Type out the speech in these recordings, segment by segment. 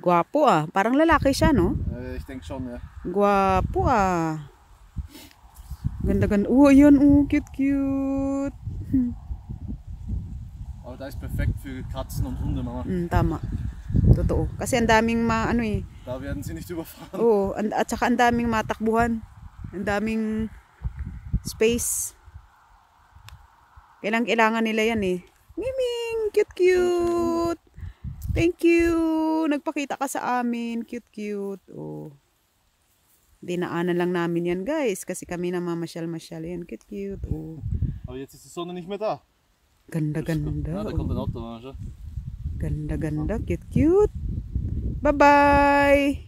Gwapo ah. Parang lalaki siya, no? Ich denke schon, ja. Gwapo ah. Ganda-ganda. Oh, yun. Oh, cute. Aber da ist perfekt für Katzen und Hunde, Mama. Tama. Totoo. Kasi ang daming ano eh. Da werden sie nicht überfahren. Oo. At saka ang daming matakbuhan. Ang daming space. Kailangan nila yan eh. Miming! Cute. Thank you. Nagpakita ka sa amin. Cute. Oh. Dinaanan lang namin yan guys. Kasi kami na mamasyal-masyal yan. Cute. Oh. Aber jetzt ist die Sonne nicht mehr da. Ganda. Ja, da kommt ein Auto, Mama, schau. Ganda. Cute. Bye-bye.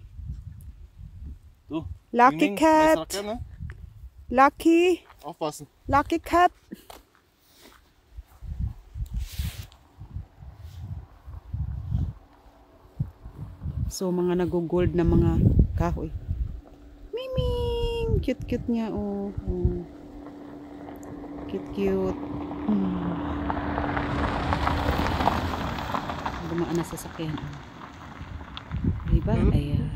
Du. Lucky Ming, cat. Messer erkennen? Lucky. Aufpassen. Lucky cat. So, mga nagugold na mga kahoy. Miming! Cute niya, oh. Cute. Dumaan na sasakyan. Diba? Ayan.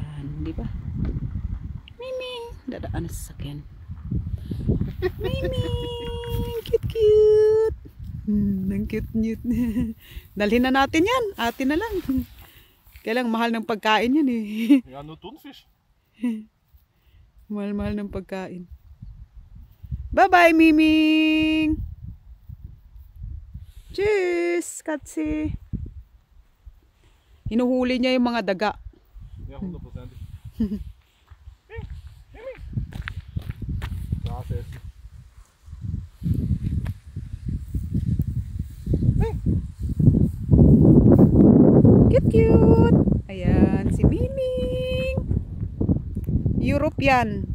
Diba? Miming! Dadaan na sasakyan. Miming! Cute! Ang cute. Dalhin na natin yan. Atin na lang. Kailang mahal ng pagkain yan eh. Ja, nur Thunfisch. Mahal ng pagkain. Bye-bye, Miming! Cheers, Katsi! Hinuhuli niya yung mga daga. Ja, 100%. Gras essen. Cute! Ayan, si Miming! European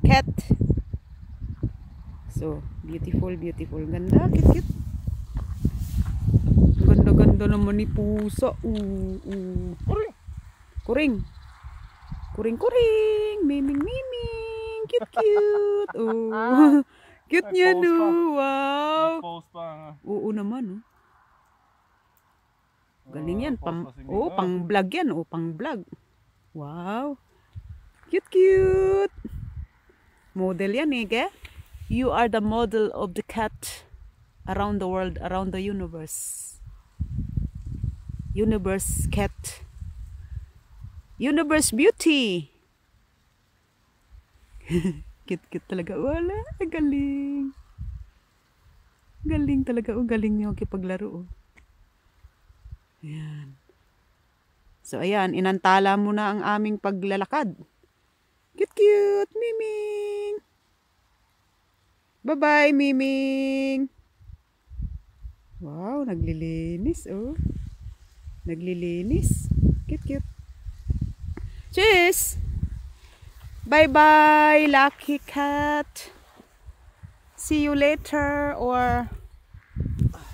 cat. So, beautiful. Ganda, cute. Ganda naman ni pusa. Kuring. Miming. Cute. Cute niya, no. Wow. Post pa. Oo naman, oh. Galing yan. Pang vlog yan. Pang vlog. Wow. Cute. Model yan eh, ke? You are the model of the cat around the world, around the universe. Universe cat. Universe beauty. Cute talaga. Wala. Galing. Galing talaga. Galing niyo kipaglaro. Ayan. So, ayan. Inantala mo na ang aming paglalakad. Cute. Miming. Bye-bye, Miming. Wow, naglilinis, oh. Naglilinis. Cute. Cheers! Bye-bye, lucky cat. See you later or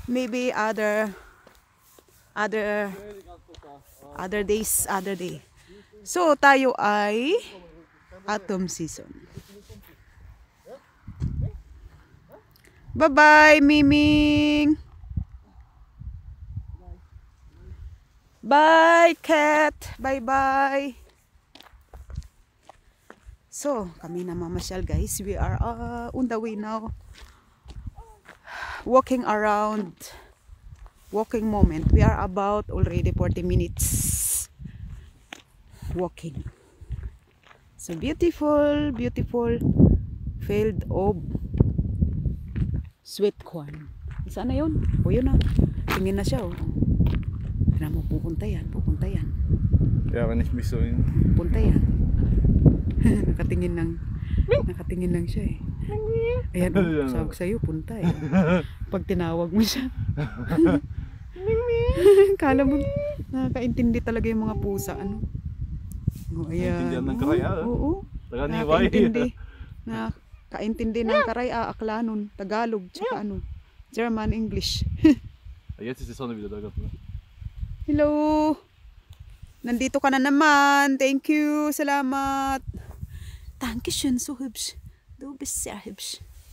maybe other day. So, tayo ay autumn season. Bye-bye, Miming. Bye, cat. Bye-bye. So, kami na mamasyal, guys. We are on the way now. Walking moment. We are about already 40 minutes walking. So, beautiful field of sweet corn. Saan na yun? O yun na. Tingin na siya. Oh. Tignan mo, pupunta yan. Ja, wenn ich mich so in... Punta yan. Nakatingin lang siya eh. Ayan, sabi ko sa'yo, punta eh. Pag tinawag mo siya. Kala mo, nakakaintindi talaga yung mga pusa. Ano? Oh, ayan. Naintindihan ng karaya. Oo. Nakakaintindi ng karaya, Aklanon, Tagalog, tsaka German, English. Jetzt ist die Sonne wieder da. Hello! Nandito ka na naman. Thank you. Salamat. Dankeschön, so hübsch. Du bist sehr hübsch.